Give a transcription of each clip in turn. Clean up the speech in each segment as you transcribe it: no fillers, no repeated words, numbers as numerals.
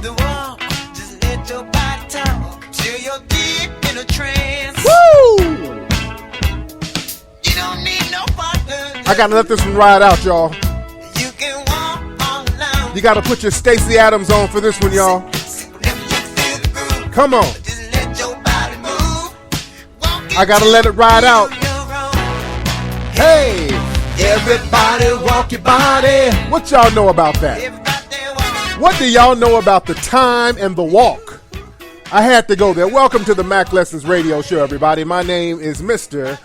the walk, just let your body talk till you're deep in a trance. Woo! You don't need no partner. I gotta let this one ride out, y'all. You can walk all alone. You gotta put your Stacey Adams on for this one, y'all. Come on. Just let your body move. I gotta let it ride out. Hey, everybody walk your body. what y'all know about that? What do y'all know about the time and the walk? I had to go there. Welcome to the Mack Lessons Radio Show, everybody. My name is Mr.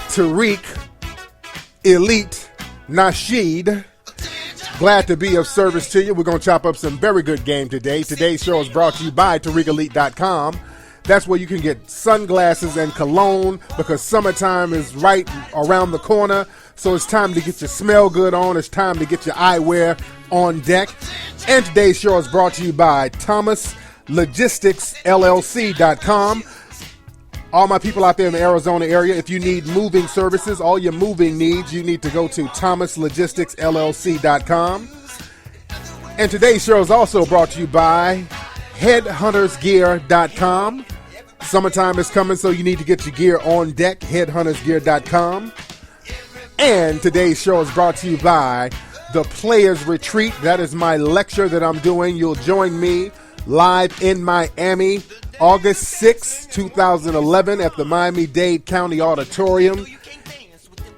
Tariq Elite Nasheed. Glad to be of service to you. We're going to chop up some very good game today. Today's show is brought to you by TariqElite.com. That's where you can get sunglasses and cologne because summertime is right around the corner. So it's time to get your smell good on. It's time to get your eyewear on deck. And today's show is brought to you by ThomasLogisticsLLC.com. All my people out there in the Arizona area, if you need moving services, all your moving needs, you need to go to ThomasLogisticsLLC.com. And today's show is also brought to you by HeadhuntersGear.com. Summertime is coming, so you need to get your gear on deck, HeadhuntersGear.com. And today's show is brought to you by the Players Retreat. That is my lecture that I'm doing. You'll join me live in Miami, August 6, 2011 at the Miami-Dade County Auditorium.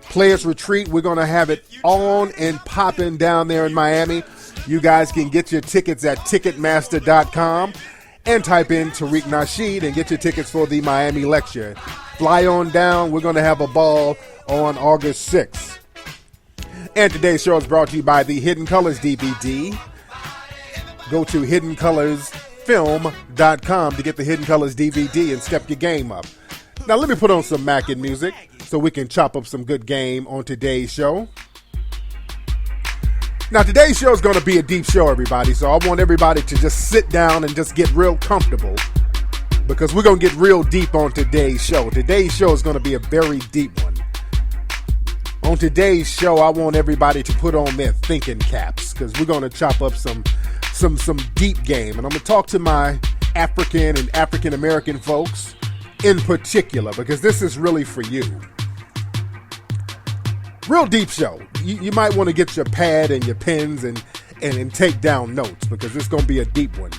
Players Retreat, we're going to have it on and popping down there in Miami. You guys can get your tickets at Ticketmaster.com and type in Tariq Nasheed and get your tickets for the Miami lecture. Fly on down. We're going to have a ball on August 6th. And today's show is brought to you by the Hidden Colors DVD. Go to hiddencolors.film.com to get the Hidden Colors DVD and step your game up. Now let me put on some Mackin music so we can chop up some good game on today's show. Now today's show is going to be a deep show, everybody, so I want everybody to just sit down and just get real comfortable because we're going to get real deep on today's show. Today's show is going to be a very deep one. On today's show, I want everybody to put on their thinking caps because we're going to chop up some deep game. And I'm going to talk to my African and African American folks in particular because this is really for you. Real deep show. You might want to get your pad and your pens and take down notes because it's going to be a deep one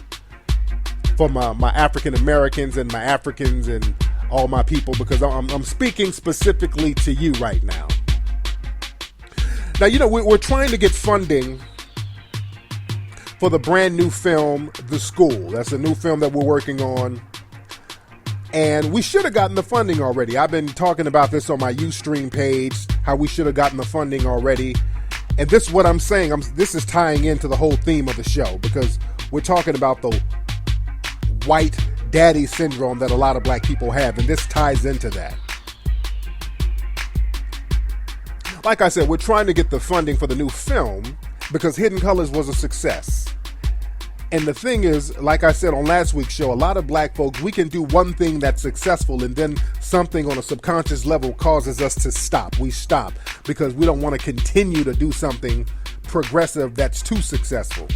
for my African Americans and my Africans and all my people because I'm speaking specifically to you right now. Now, you know, we're trying to get funding for the brand new film, The School. That's a new film that we're working on. And we should have gotten the funding already. I've been talking about this on my Ustream page, how we should have gotten the funding already. And this is what I'm saying. This is tying into the whole theme of the show because we're talking about the white daddy syndrome that a lot of black people have. And this ties into that. Like I said, we're trying to get the funding for the new film because Hidden Colors was a success. And the thing is, like I said on last week's show, a lot of black folks, we can do one thing that's successful and then something on a subconscious level causes us to stop. We stop because we don't want to continue to do something progressive that's too successful.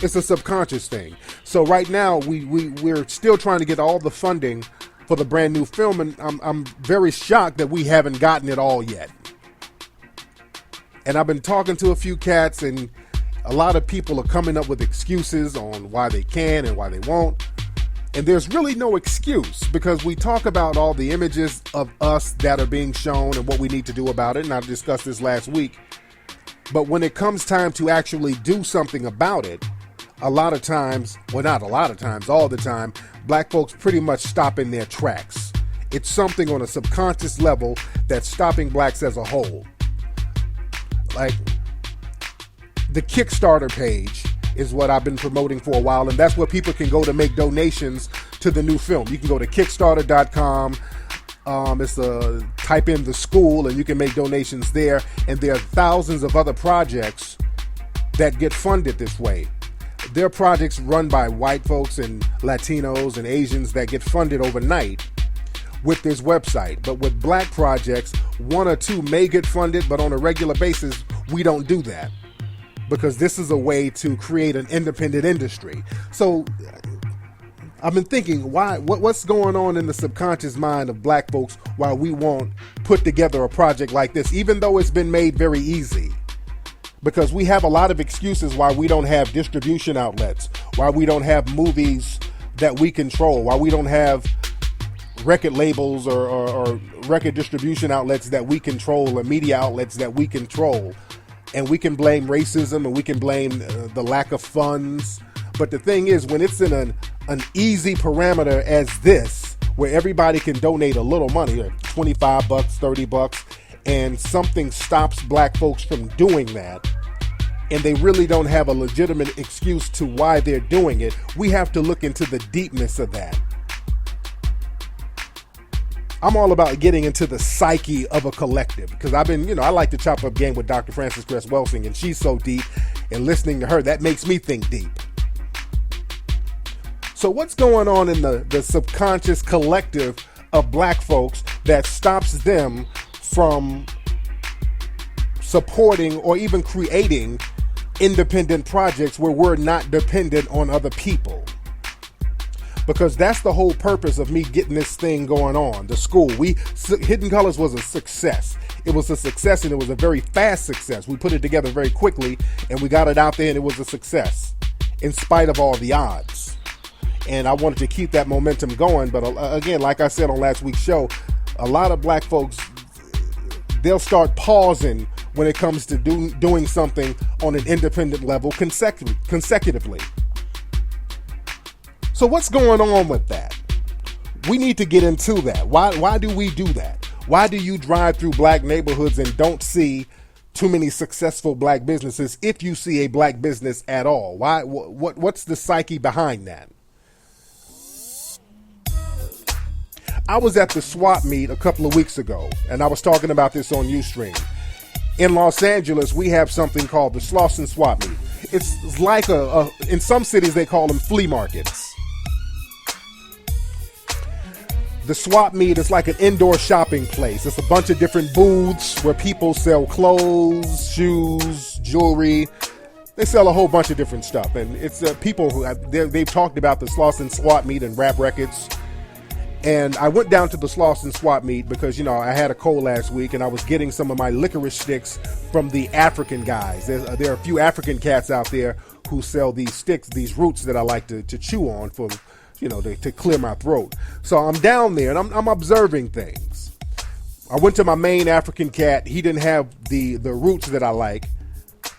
It's a subconscious thing. So right now, we're still trying to get all the funding for the brand new film, and I'm very shocked that we haven't gotten it all yet. And I've been talking to a few cats, and a lot of people are coming up with excuses on why they can and why they won't. And there's really no excuse because we talk about all the images of us that are being shown and what we need to do about it. And I discussed this last week. But when it comes time to actually do something about it, a lot of times, well, not a lot of times, all the time, black folks pretty much stop in their tracks. It's something on a subconscious level that's stopping blacks as a whole. Like the Kickstarter page is what I've been promoting for a while, and that's where people can go to make donations to the new film. You can go to Kickstarter.com. Type in The School, and you can make donations there. And there are thousands of other projects that get funded this way. There are projects run by white folks and Latinos and Asians that get funded overnight with this website. But with black projects, one or two may get funded, but on a regular basis, we don't do that. because this is a way to create an independent industry. So I've been thinking, what's going on in the subconscious mind of black folks why we won't put together a project like this, even though it's been made very easy? Because we have a lot of excuses why we don't have distribution outlets, why we don't have movies that we control, why we don't have record labels or record distribution outlets that we control, or media outlets that we control. And we can blame racism, and we can blame the lack of funds. But the thing is, when it's in an easy parameter as this, where everybody can donate a little money, like $25, $30, and something stops black folks from doing that, and they really don't have a legitimate excuse to why they're doing it, we have to look into the deepness of that. I'm all about getting into the psyche of a collective, because I've been, I like to chop up game with Dr. Frances Cress Welsing, and she's so deep, and listening to her, that makes me think deep. So what's going on in the subconscious collective of black folks that stops them from supporting or even creating independent projects where we're not dependent on other people? Because that's the whole purpose of me getting this thing going on. The school, Hidden Colors was a success. It was a success, and it was a very fast success. We put it together very quickly, and we got it out there, and it was a success in spite of all the odds. And I wanted to keep that momentum going. But again, like I said on last week's show, a lot of black folks, they'll start pausing when it comes to doing something on an independent level consecutively. So what's going on with that? We need to get into that. Why do we do that? Why do you drive through black neighborhoods and don't see too many successful black businesses, if you see a black business at all? What's the psyche behind that? I was at the swap meet a couple of weeks ago, and I was talking about this on Ustream. In Los Angeles, we have something called the Slauson Swap Meet. It's like in some cities they call them flea markets. The swap meet is like an indoor shopping place. It's a bunch of different booths where people sell clothes, shoes, jewelry. They sell a whole bunch of different stuff. And it's people who they've talked about the Slauson Swap Meet and rap records. And I went down to the Slauson Swap Meet because, I had a cold last week, and I was getting some of my licorice sticks from the African guys. There are a few African cats out there who sell these sticks, these roots that I like to chew on for, to clear my throat. So I'm down there, and I'm observing things. I went to my main African cat. He didn't have the roots that I like.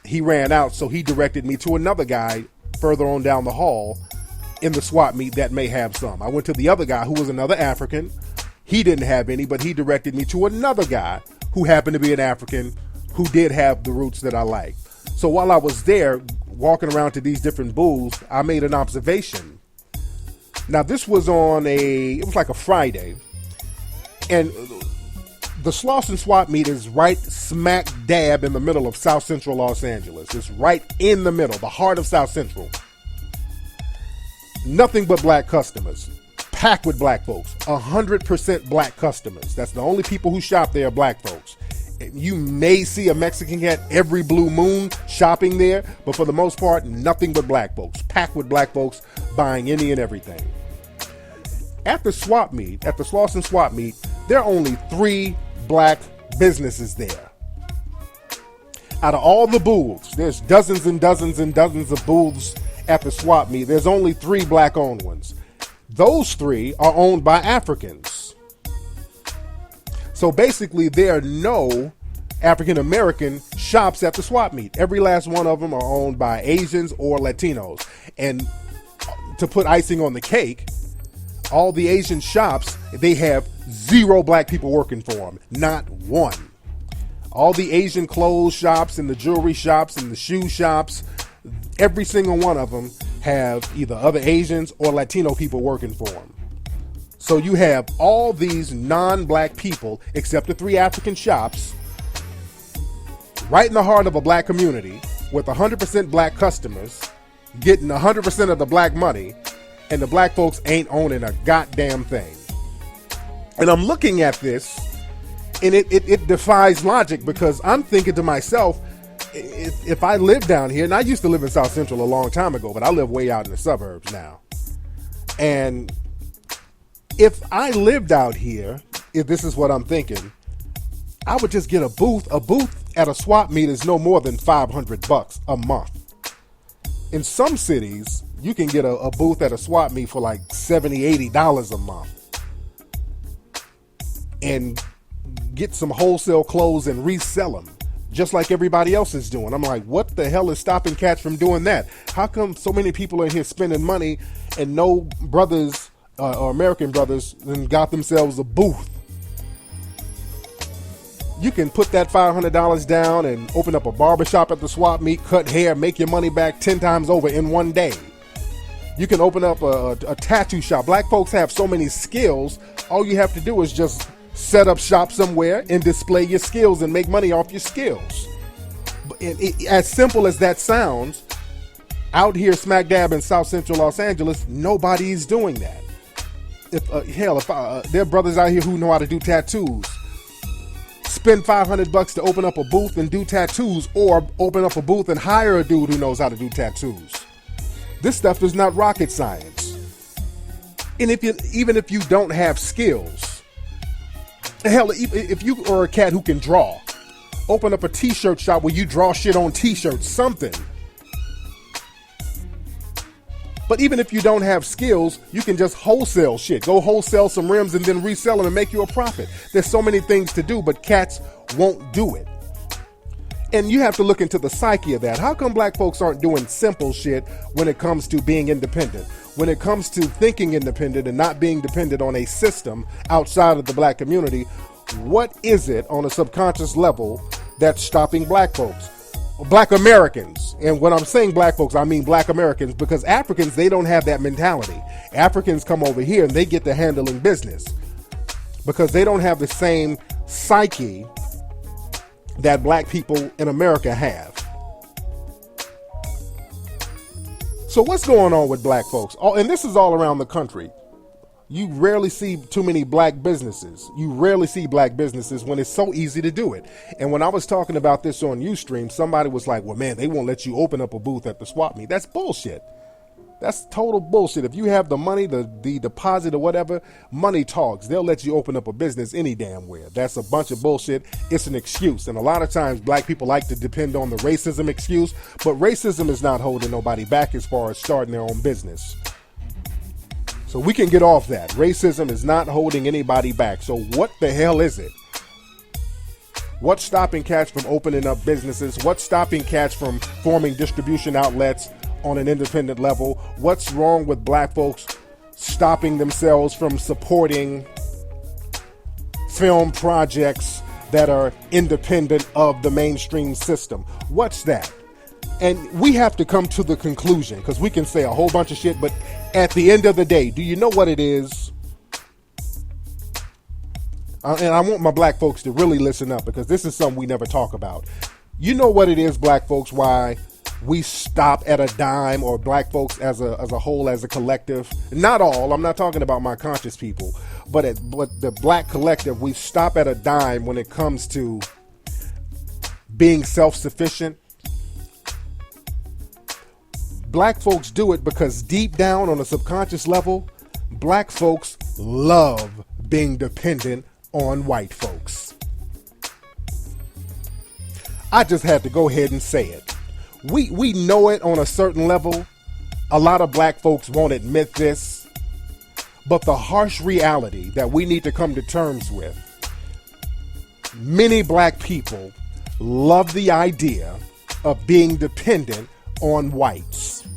He ran out, so he directed me to another guy further on down the hall in the swap meet that may have some. I went to the other guy who was another African. He didn't have any, but he directed me to another guy who happened to be an African who did have the roots that I like. So while I was there walking around to these different booths, I made an observation. Now this was it was like a Friday, and the Slauson Swap Meet is right smack dab in the middle of South Central Los Angeles. It's right in the middle, the heart of South Central. Nothing but black customers, packed with black folks, 100% black customers. That's the only people who shop there are black folks. You may see a Mexican cat every blue moon shopping there, but for the most part, nothing but black folks, packed with black folks buying any and everything. At the swap meet, at the Slauson Swap Meet, there are only 3 black businesses there. Out of all the booths, there's dozens and dozens and dozens of booths at the swap meet. There's only 3 black-owned ones. Those 3 are owned by Africans. So basically, there are no African-American shops at the swap meet. Every last one of them are owned by Asians or Latinos. And to put icing on the cake, all the Asian shops, they have 0 black people working for them. Not one. All the Asian clothes shops and the jewelry shops and the shoe shops, every single one of them have either other Asians or Latino people working for them. So you have all these non-black people, except the 3 African shops, right in the heart of a black community with 100% black customers, getting 100% of the black money, and the black folks ain't owning a goddamn thing. And I'm looking at this, and it defies logic, because I'm thinking to myself, if I live down here, and I used to live in South Central a long time ago, but I live way out in the suburbs now. And if I lived out here, if this is what I'm thinking, I would just get a booth. A booth at a swap meet is no more than $500 a month. In some cities, you can get a booth at a swap meet for like $70, $80 a month. And get some wholesale clothes and resell them, just like everybody else is doing. I'm like, what the hell is stopping cats from doing that? How come so many people are here spending money and no brothers or American brothers then got themselves a booth? You can put that $500 down and open up a barbershop at the swap meet, cut hair, make your money back 10 times over in one day. You can open up a tattoo shop. Black folks have so many skills. All you have to do is just set up shop somewhere and display your skills and make money off your skills. As simple as that sounds, out here smack dab in South Central Los Angeles, nobody's doing that. If there are brothers out here who know how to do tattoos, spend $500 to open up a booth and do tattoos, or open up a booth and hire a dude who knows how to do tattoos. This stuff is not rocket science. And even if you don't have skills, hell, if you are a cat who can draw, open up a t-shirt shop where you draw shit on t-shirts, something. But even if you don't have skills, you can just wholesale shit. Go wholesale some rims and then resell them and make you a profit. There's so many things to do, but cats won't do it. And you have to look into the psyche of that. How come black folks aren't doing simple shit when it comes to being independent? When it comes to thinking independent and not being dependent on a system outside of the black community, what is it on a subconscious level that's stopping black folks? Black Americans. And when I'm saying black folks, I mean black Americans, because Africans, they don't have that mentality. Africans come over here and they get to handling business because they don't have the same psyche that black people in America have. So what's going on with black folks? And this is all around the country. You rarely see too many black businesses. You rarely see black businesses when it's so easy to do it. And when I was talking about this on Ustream, somebody was like, well, man, they won't let you open up a booth at the swap meet. That's bullshit. That's total bullshit. If you have the money, the deposit or whatever, money talks. They'll let you open up a business any damn where. That's a bunch of bullshit. It's an excuse. And a lot of times black people like to depend on the racism excuse, but racism is not holding nobody back as far as starting their own business. So we can get off that. Racism is not holding anybody back. So what the hell is it? What's stopping cats from opening up businesses? What's stopping cats from forming distribution outlets on an independent level? What's wrong with black folks stopping themselves from supporting film projects that are independent of the mainstream system? What's that? And we have to come to the conclusion, because we can say a whole bunch of shit, but at the end of the day, do you know what it is? And I want my black folks to really listen up, because this is something we never talk about. You know what it is, black folks, why we stop at a dime, or black folks as a whole, as a collective? Not all, I'm not talking about my conscious people, but the black collective, we stop at a dime when it comes to being self-sufficient. Black folks do it because deep down on a subconscious level, black folks love being dependent on white folks. I just had to go ahead and say it. We know it on a certain level. A lot of black folks won't admit this, but the harsh reality that we need to come to terms with, many black people love the idea of being dependent on whites.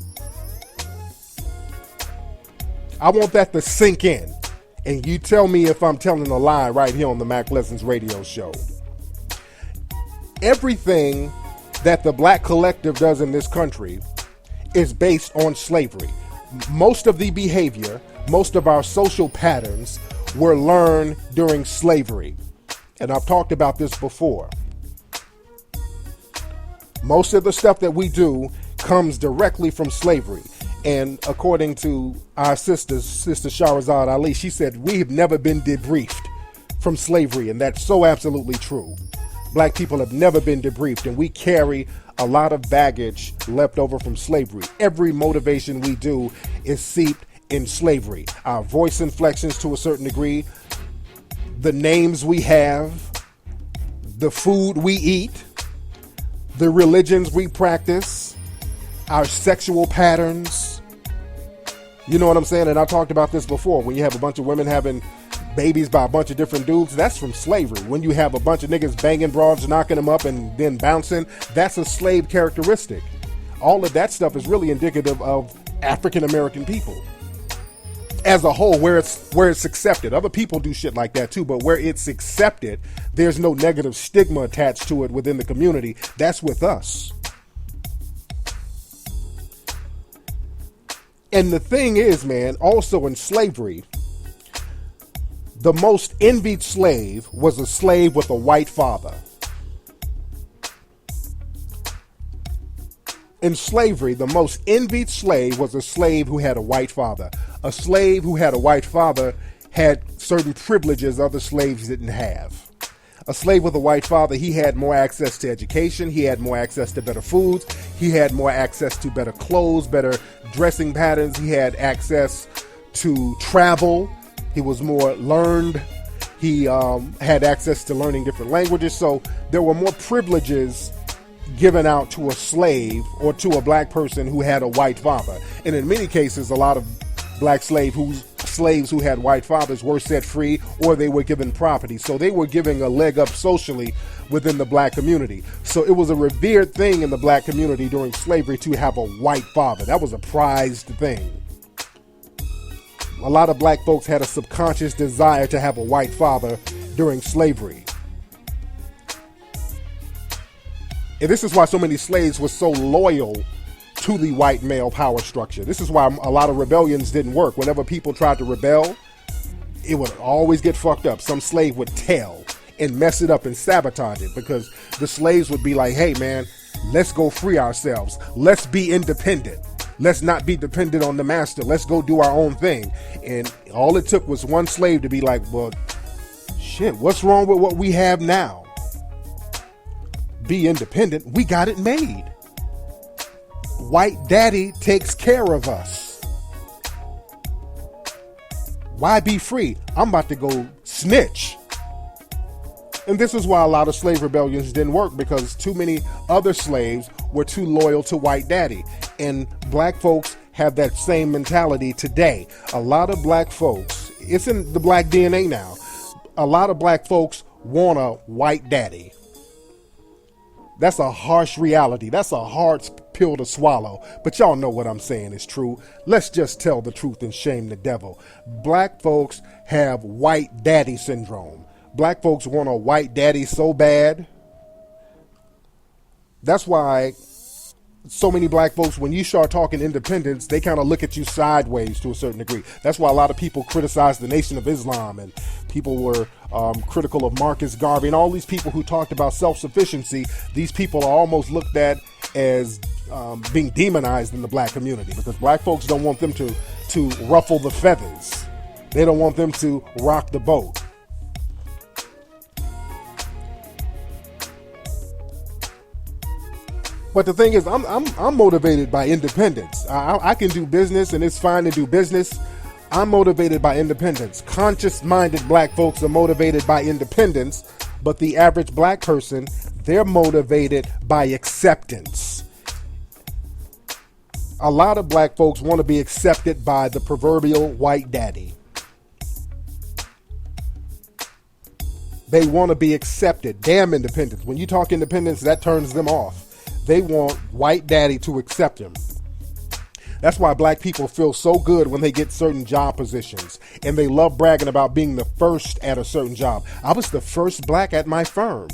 I want that to sink in, and you tell me if I'm telling a lie right here on the Mack Lessons Radio Show. Everything that the black collective does in this country is based on slavery. Most of the behavior, most of our social patterns were learned during slavery. And I've talked about this before. Most of the stuff that we do comes directly from slavery. And according to our sister Shahrazad Ali, she said, we have never been debriefed from slavery. And that's so absolutely true. Black people have never been debriefed, and we carry a lot of baggage left over from slavery. Every motivation we do is seeped in slavery. Our voice inflections to a certain degree, the names we have, the food we eat, the religions we practice, our sexual patterns. You know what I'm saying? And I talked about this before. When you have a bunch of women having babies by a bunch of different dudes, that's from slavery. When you have a bunch of niggas banging broads, knocking them up and then bouncing, that's a slave characteristic. All of that stuff is really indicative of African American people as a whole, where it's accepted. Other people do shit like that too, but where it's accepted, there's no negative stigma attached to it within the community. That's with us. And the thing is, man, also in slavery, the most envied slave was a slave with a white father. In slavery, the most envied slave was a slave who had a white father. A slave who had a white father had certain privileges other slaves didn't have. A slave with a white father, he had more access to education, he had more access to better foods, he had more access to better clothes, better dressing patterns, he had access to travel, he was more learned, he had access to learning different languages, so there were more privileges given out to a slave or to a black person who had a white father. And in many cases, a lot of black slaves who had white fathers were set free, or they were given property. So they were giving a leg up socially within the black community. So it was a revered thing in the black community during slavery to have a white father. That was a prized thing. A lot of black folks had a subconscious desire to have a white father during slavery. And this is why so many slaves were so loyal to the white male power structure. This is why a lot of rebellions didn't work. Whenever people tried to rebel, it would always get fucked up. Some slave would tell and mess it up and sabotage it, because the slaves would be like, hey man, let's go free ourselves. Let's be independent. Let's not be dependent on the master. Let's go do our own thing. And all it took was one slave to be like, well, shit, what's wrong with what we have now? Be independent. We got it made. White daddy takes care of us. Why be free? I'm about to go snitch. And this is why a lot of slave rebellions didn't work, because too many other slaves were too loyal to white daddy. And black folks have that same mentality today. A lot of black folks, it's in the black DNA now, a lot of black folks want a white daddy. That's a harsh reality. That's a hard pill to swallow. But y'all know what I'm saying is true. Let's just tell the truth and shame the devil. Black folks have white daddy syndrome. Black folks want a white daddy so bad. That's why so many black folks, when you start talking independence, they kind of look at you sideways to a certain degree. That's why a lot of people criticize the Nation of Islam, and people were critical of Marcus Garvey, and all these people who talked about self-sufficiency. These people are almost looked at as being demonized in the black community, because black folks don't want them to ruffle the feathers. They don't want them to rock the boat. But the thing is, I'm motivated by independence. I can do business, and it's fine to do business. I'm motivated by independence. Conscious-minded black folks are motivated by independence, but the average black person, they're motivated by acceptance. A lot of black folks want to be accepted by the proverbial white daddy. They want to be accepted. Damn independence. When you talk independence, that turns them off. They want white daddy to accept them. That's why black people feel so good when they get certain job positions, and they love bragging about being the first at a certain job. I was the first black at my firm.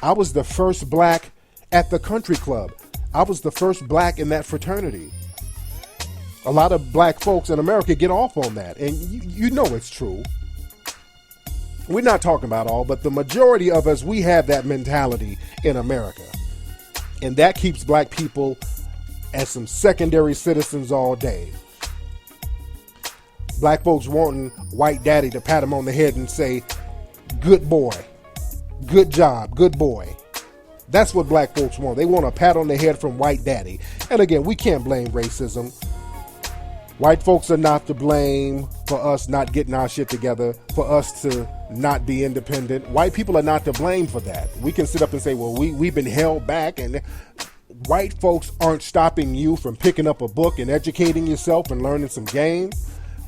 I was the first black at the country club. I was the first black in that fraternity. A lot of black folks in America get off on that, and you know it's true. We're not talking about all, but the majority of us, we have that mentality in America. And that keeps black people as some secondary citizens all day. Black folks wanting white daddy to pat them on the head and say, good boy. Good job, good boy. That's what black folks want. They want a pat on the head from white daddy. And again, we can't blame racism. White folks are not to blame for us not getting our shit together, for us to not be independent. White people are not to blame for that. We can sit up and say, well, we've been held back, and white folks aren't stopping you from picking up a book and educating yourself and learning some game.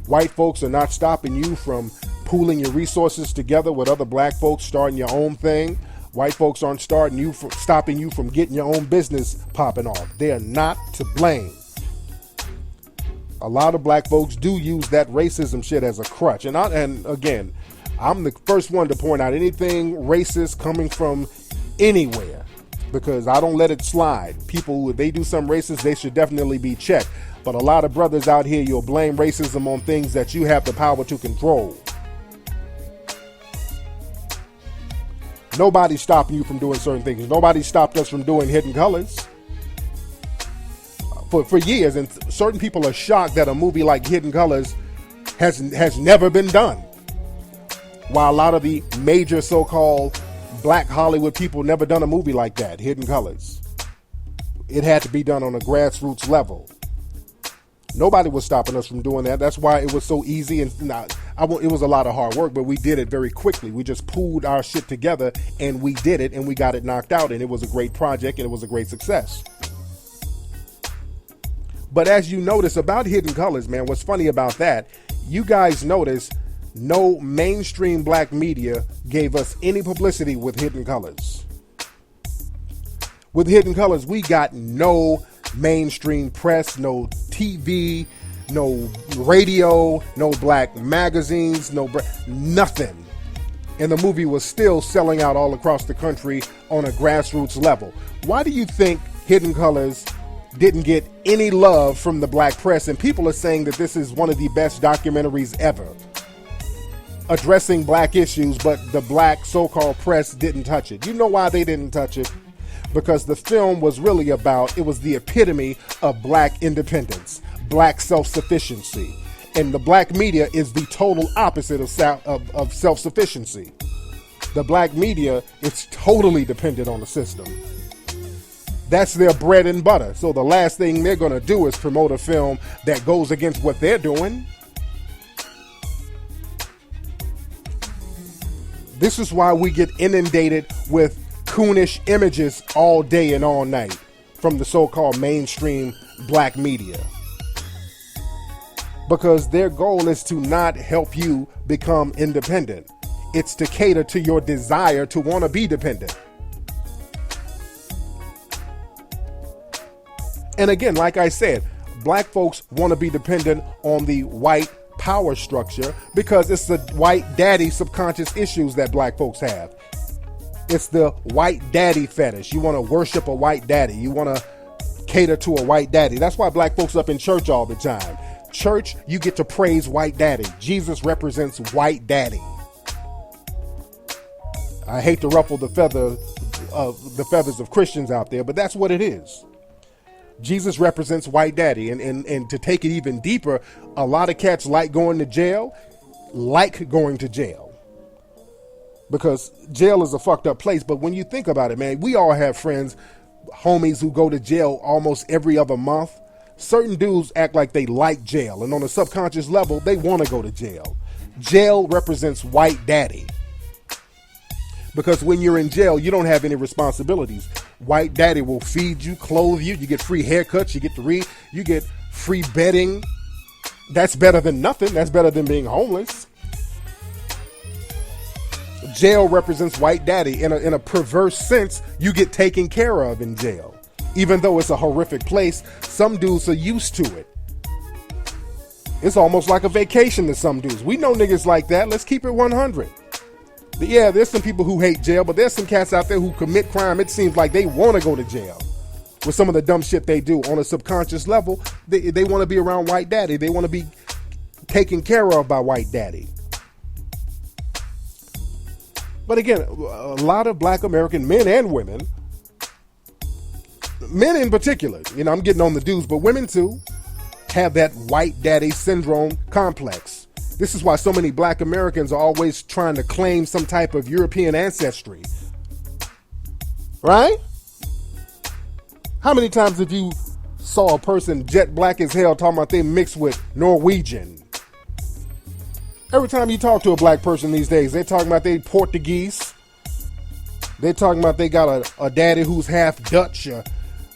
White folks are not stopping you from pooling your resources together with other black folks, starting your own thing. White folks aren't stopping you from getting your own business popping off. They are not to blame. A lot of black folks do use that racism shit as a crutch. And again, I'm the first one to point out anything racist coming from anywhere, because I don't let it slide. People, if they do something racist, they should definitely be checked. But a lot of brothers out here, you'll blame racism on things that you have the power to control. Nobody's stopping you from doing certain things. Nobody stopped us from doing Hidden Colors for years, and certain people are shocked that a movie like Hidden Colors has never been done, while a lot of the major so-called black Hollywood people never done a movie like that, Hidden Colors. It had to be done on a grassroots level. Nobody was stopping us from doing that. That's why it was so easy, and it was a lot of hard work, but we did it very quickly. We just pooled our shit together and we did it, and we got it knocked out, and it was a great project, and it was a great success. But as you notice about Hidden Colors, man, what's funny about that, you guys notice no mainstream black media gave us any publicity with Hidden Colors. With Hidden Colors, we got no mainstream press, no TV, no radio, no black magazines, nothing. And the movie was still selling out all across the country on a grassroots level. Why do you think Hidden Colors didn't get any love from the black press? And people are saying that this is one of the best documentaries ever, addressing black issues, but the black so-called press didn't touch it. You know why they didn't touch it? Because the film was really it was the epitome of black independence, black self-sufficiency. And the black media is the total opposite of self-sufficiency. The black media is totally dependent on the system. That's their bread and butter. So the last thing they're going to do is promote a film that goes against what they're doing. This is why we get inundated with coonish images all day and all night from the so-called mainstream black media. Because their goal is to not help you become independent. It's to cater to your desire to want to be dependent. And again, like I said, black folks want to be dependent on the white power structure because it's the white daddy subconscious issues that black folks have. It's the white daddy fetish. You want to worship a white daddy. You want to cater to a white daddy. That's why black folks up in church all the time. Church, you get to praise white daddy. Jesus represents white daddy. I hate to ruffle the feathers of Christians out there, but that's what it is. Jesus represents white daddy. And to take it even deeper, a lot of cats like going to jail, because jail is a fucked up place. But when you think about it, man, we all have friends, homies who go to jail almost every other month. Certain dudes act like they like jail, and on a subconscious level, they want to go to jail. Jail represents white daddy. Because when you're in jail, you don't have any responsibilities. White daddy will feed you, clothe you, you get free haircuts, you get free bedding. That's better than nothing. That's better than being homeless. Jail represents white daddy. In a perverse sense, you get taken care of in jail. Even though it's a horrific place, some dudes are used to it. It's almost like a vacation to some dudes. We know niggas like that. Let's keep it 100. But yeah, there's some people who hate jail, but there's some cats out there who commit crime. It seems like they want to go to jail with some of the dumb shit they do. On a subconscious level, they want to be around white daddy. They want to be taken care of by white daddy. But again, a lot of black American men and women, men in particular, I'm getting on the dudes, but women too, have that white daddy syndrome complex. This is why so many black Americans are always trying to claim some type of European ancestry. Right? How many times have you saw a person jet black as hell talking about they mixed with Norwegian? Every time you talk to a black person these days, they're talking about they Portuguese. They're talking about they got a daddy who's half Dutch.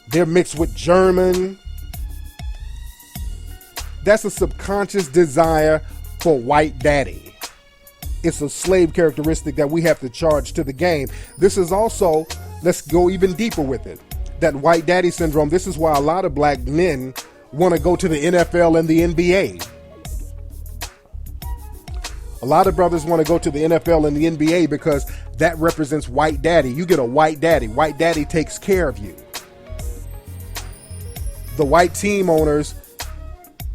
They're mixed with German. That's a subconscious desire for white daddy. It's a slave characteristic that we have to charge to the game. This is also, let's go even deeper with it, that white daddy syndrome. This is why a lot of black men want to go to the NFL and the NBA. A lot of brothers want to go to the NFL and the NBA because that represents white daddy. You get a white daddy. White daddy takes care of you. The white team owners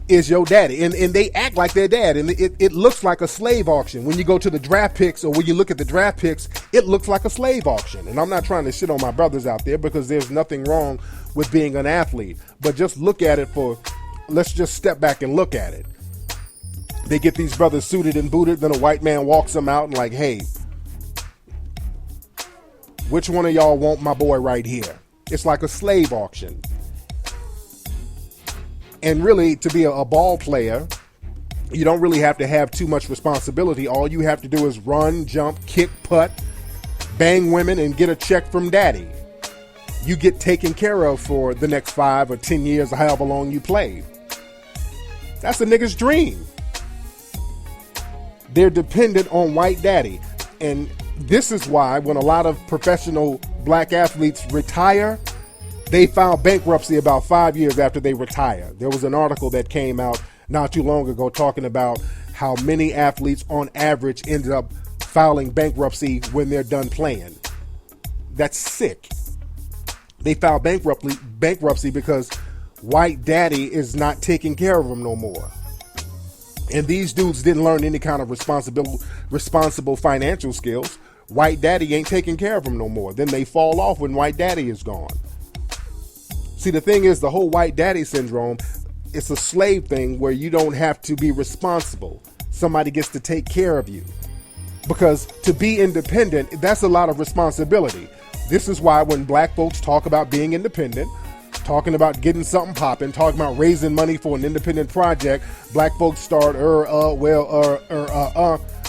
is your daddy. And they act like their dad. And it looks like a slave auction. When you go to the draft picks, or when you look at the draft picks, it looks like a slave auction. And I'm not trying to shit on my brothers out there, because there's nothing wrong with being an athlete. But just look at it let's just step back and look at it. They get these brothers suited and booted, then a white man walks them out and like, hey, which one of y'all want my boy right here? It's like a slave auction. And really, to be a ball player, you don't really have to have too much responsibility. All you have to do is run, jump, kick, putt, bang women, and get a check from daddy. You get taken care of for the next 5 or 10 years or however long you play. That's a nigga's dream. They're dependent on white daddy. And this is why when a lot of professional black athletes retire, they filed bankruptcy about 5 years after they retire. There was an article that came out not too long ago talking about how many athletes on average ended up filing bankruptcy when they're done playing. That's sick. They filed bankruptcy because white daddy is not taking care of them no more. And these dudes didn't learn any kind of responsible financial skills. White daddy ain't taking care of them no more. Then they fall off when white daddy is gone. See, the thing is, the whole white daddy syndrome, it's a slave thing where you don't have to be responsible. Somebody gets to take care of you. Because to be independent, that's a lot of responsibility. This is why when black folks talk about being independent, talking about getting something popping, talking about raising money for an independent project, black folks start,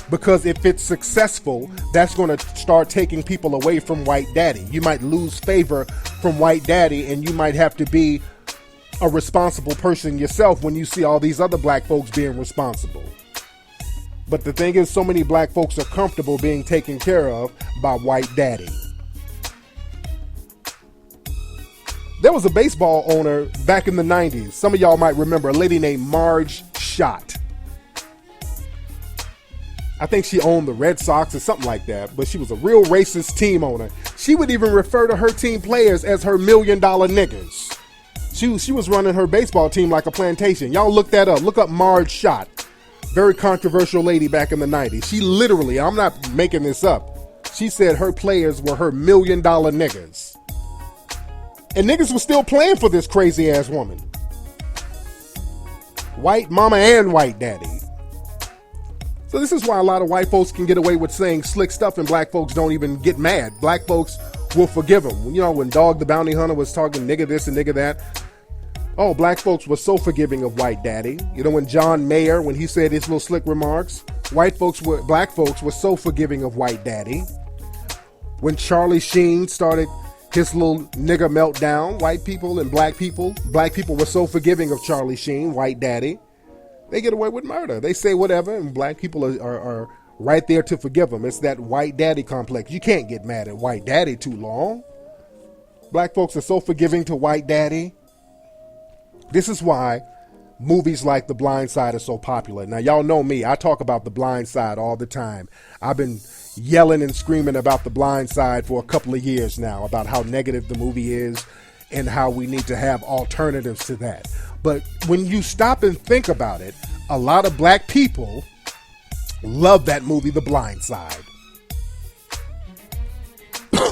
because if it's successful, that's going to start taking people away from white daddy. You might lose favor from white daddy, and you might have to be a responsible person yourself when you see all these other black folks being responsible. But the thing is, so many black folks are comfortable being taken care of by white daddy. There was a baseball owner back in the 90s. Some of y'all might remember a lady named Marge Schott. I think she owned the Red Sox or something like that, but she was a real racist team owner. She would even refer to her team players as her $1 million niggas. She was running her baseball team like a plantation. Y'all look that up. Look up Marge Schott. Very controversial lady back in the 90s. She literally, I'm not making this up, she said her players were her $1 million niggas. And niggas was still playing for this crazy ass woman. White mama and white daddy. So this is why a lot of white folks can get away with saying slick stuff and black folks don't even get mad. Black folks will forgive them. You know, when Dog the Bounty Hunter was talking nigga this and nigga that. Oh, black folks were so forgiving of white daddy. You know, when John Mayer, when he said his little slick remarks, black folks were so forgiving of white daddy. When Charlie Sheen started his little nigga meltdown, white people and black people were so forgiving of Charlie Sheen, white daddy. They get away with murder. They say whatever, and black people are right there to forgive them. It's that white daddy complex. You can't get mad at white daddy too long. Black folks are so forgiving to white daddy. This is why movies like The Blind Side are so popular. Now, y'all know me. I talk about The Blind Side all the time. I've been yelling and screaming about The Blind Side for a couple of years now, about how negative the movie is and how we need to have alternatives to that. But when you stop and think about it, a lot of black people love that movie, The Blind Side.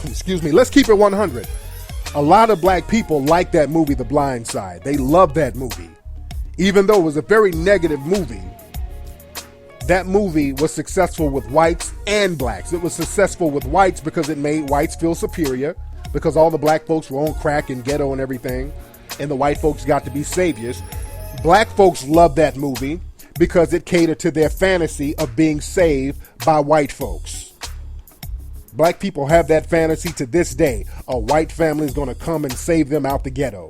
Excuse me. Let's keep it 100. A lot of black people like that movie, The Blind Side. They love that movie. Even though it was a very negative movie, that movie was successful with whites and blacks. It was successful with whites because it made whites feel superior, because all the black folks were on crack and ghetto and everything, and the white folks got to be saviors. Black folks loved that movie because it catered to their fantasy of being saved by white folks. Black people have that fantasy to this day. A white family is going to come and save them out the ghetto.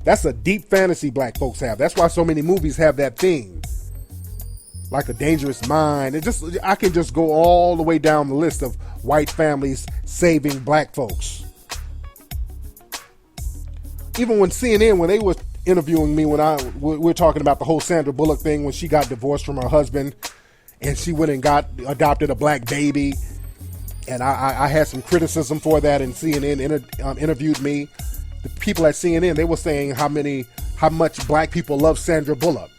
That's a deep fantasy black folks have. That's why so many movies have that theme. Like A Dangerous Mind. I can just go all the way down the list of white families saving black folks. Even when CNN, when they were interviewing me, we were talking about the whole Sandra Bullock thing, when she got divorced from her husband and she went and adopted a black baby. And I had some criticism for that, and CNN interviewed me. The people at CNN, they were saying how much black people love Sandra Bullock.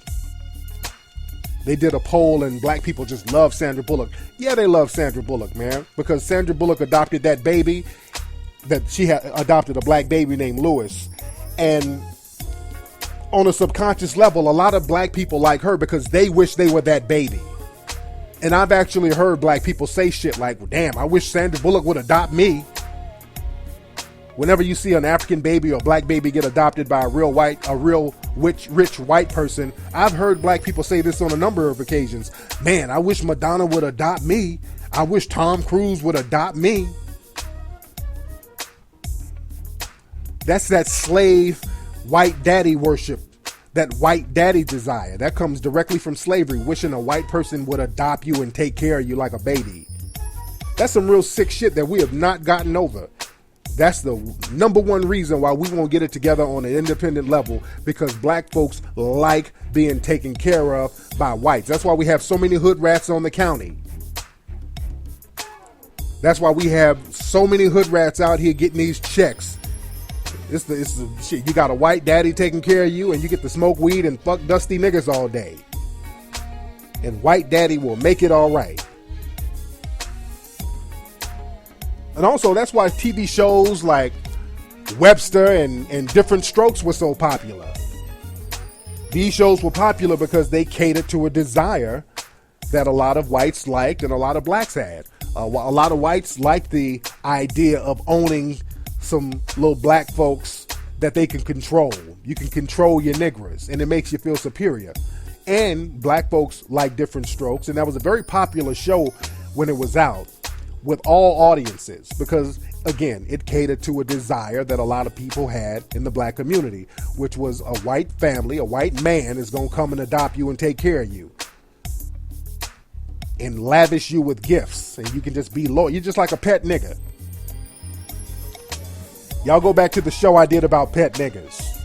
They did a poll and black people just love Sandra Bullock. Yeah, they love Sandra Bullock, man, because Sandra Bullock adopted that baby, that she had adopted a black baby named Lewis. And on a subconscious level, a lot of black people like her because they wish they were that baby. And I've actually heard black people say shit like, well, damn, I wish Sandra Bullock would adopt me. Whenever you see an African baby or black baby get adopted by a real rich white person, I've heard black people say this on a number of occasions. Man, I wish Madonna would adopt me. I wish Tom Cruise would adopt me. That's that slave white daddy worship, that white daddy desire. That comes directly from slavery, wishing a white person would adopt you and take care of you like a baby. That's some real sick shit that we have not gotten over. That's the number one reason why we won't get it together on an independent level, because black folks like being taken care of by whites. That's why we have so many hood rats on the county. That's why we have so many hood rats out here getting these checks. It's the shit. You got a white daddy taking care of you, and you get to smoke weed and fuck dusty niggas all day. And white daddy will make it all right. And also, that's why TV shows like Webster and Different Strokes were so popular. These shows were popular because they catered to a desire that a lot of whites liked and a lot of blacks had. A lot of whites liked the idea of owning some little black folks that they can control. You can control your niggers, and it makes you feel superior. And black folks like Different Strokes, and that was a very popular show when it was out, with all audiences, because again, it catered to a desire that a lot of people had in the black community, which was a white family, a white man is going to come and adopt you and take care of you and lavish you with gifts, and you can just be loyal. You're just like a pet nigga. Y'all go back to the show I did about pet niggas.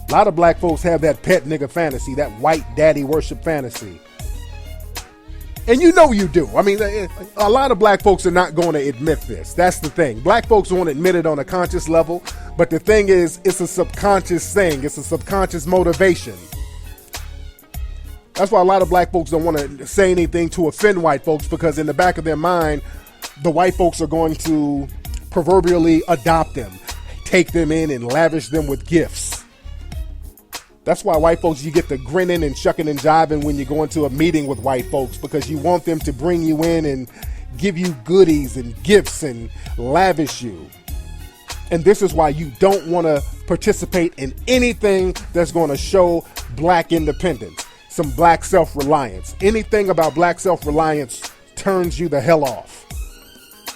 A lot of black folks have that pet nigga fantasy, that white daddy worship fantasy. And you know you do. I mean, a lot of black folks are not going to admit this. That's the thing. Black folks won't admit it on a conscious level. But the thing is, it's a subconscious thing. It's a subconscious motivation. That's why a lot of black folks don't want to say anything to offend white folks, because in the back of their mind, the white folks are going to proverbially adopt them, take them in and lavish them with gifts. That's why white folks, you get the grinning and shucking and jiving when you go into a meeting with white folks, because you want them to bring you in and give you goodies and gifts and lavish you. And this is why you don't want to participate in anything that's going to show black independence, some black self-reliance. Anything about black self-reliance turns you the hell off.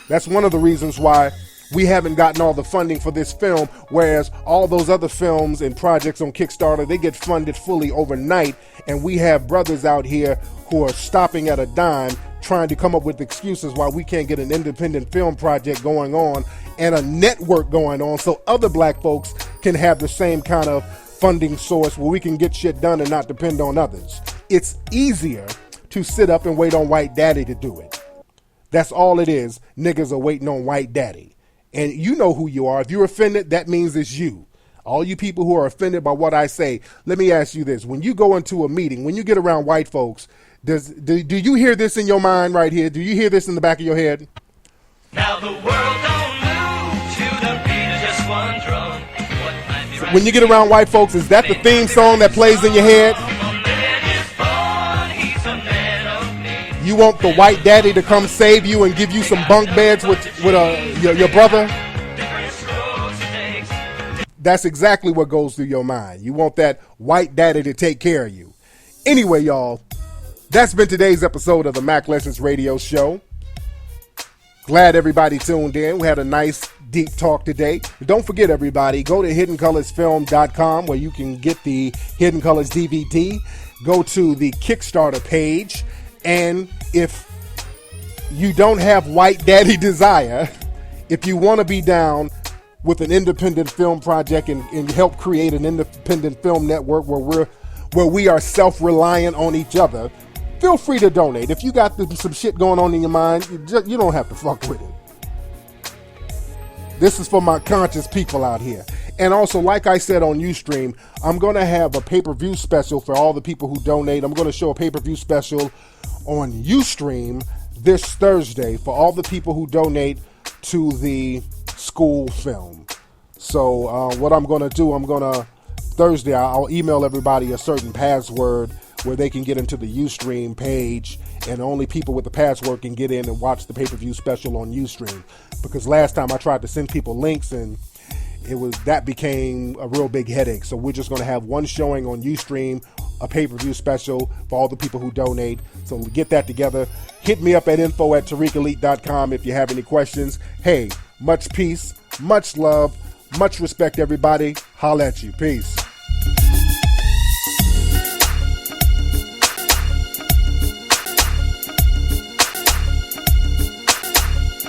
That's one of the reasons why we haven't gotten all the funding for this film, whereas all those other films and projects on Kickstarter, they get funded fully overnight, and we have brothers out here who are stopping at a dime trying to come up with excuses why we can't get an independent film project going on and a network going on so other black folks can have the same kind of funding source where we can get shit done and not depend on others. It's easier to sit up and wait on white daddy to do it. That's all it is. Niggas are waiting on white daddy. And you know who you are. If you're offended, that means it's you. All you people who are offended by what I say, let me ask you this. When you go into a meeting, when you get around white folks, do you hear this in your mind right here? Do you hear this in the back of your head? Now the world don't move to the beat of just one drum. When you get around white folks, is that the theme song that plays in your head? A man is born, he's a You want the white daddy to come save you and give you some bunk beds with your brother? That's exactly what goes through your mind. You want that white daddy to take care of you. Anyway, y'all, that's been today's episode of the Mack Lessons Radio Show. Glad everybody tuned in. We had a nice deep talk today. Don't forget, everybody, go to hiddencolorsfilm.com where you can get the Hidden Colors DVD. Go to the Kickstarter page. And if you don't have white daddy desire, if you want to be down with an independent film project and help create an independent film network where we are self-reliant on each other, feel free to donate. If you got some shit going on in your mind, you don't have to fuck with it. This is for my conscious people out here. And also, like I said on Ustream, I'm going to have a pay-per-view special for all the people who donate. I'm going to show a pay-per-view special on Ustream this Thursday for all the people who donate to the school film. So what I'm going to do, Thursday, I'll email everybody a certain password where they can get into the Ustream page, and only people with the password can get in and watch the pay-per-view special on Ustream. Because last time I tried to send people links and that became a real big headache. So we're just going to have one showing on Ustream, a pay-per-view special for all the people who donate. So get that together. Hit me up at info@tariqelite.com if you have any questions. Hey, much peace, much love, much respect, everybody. Holla at you. Peace.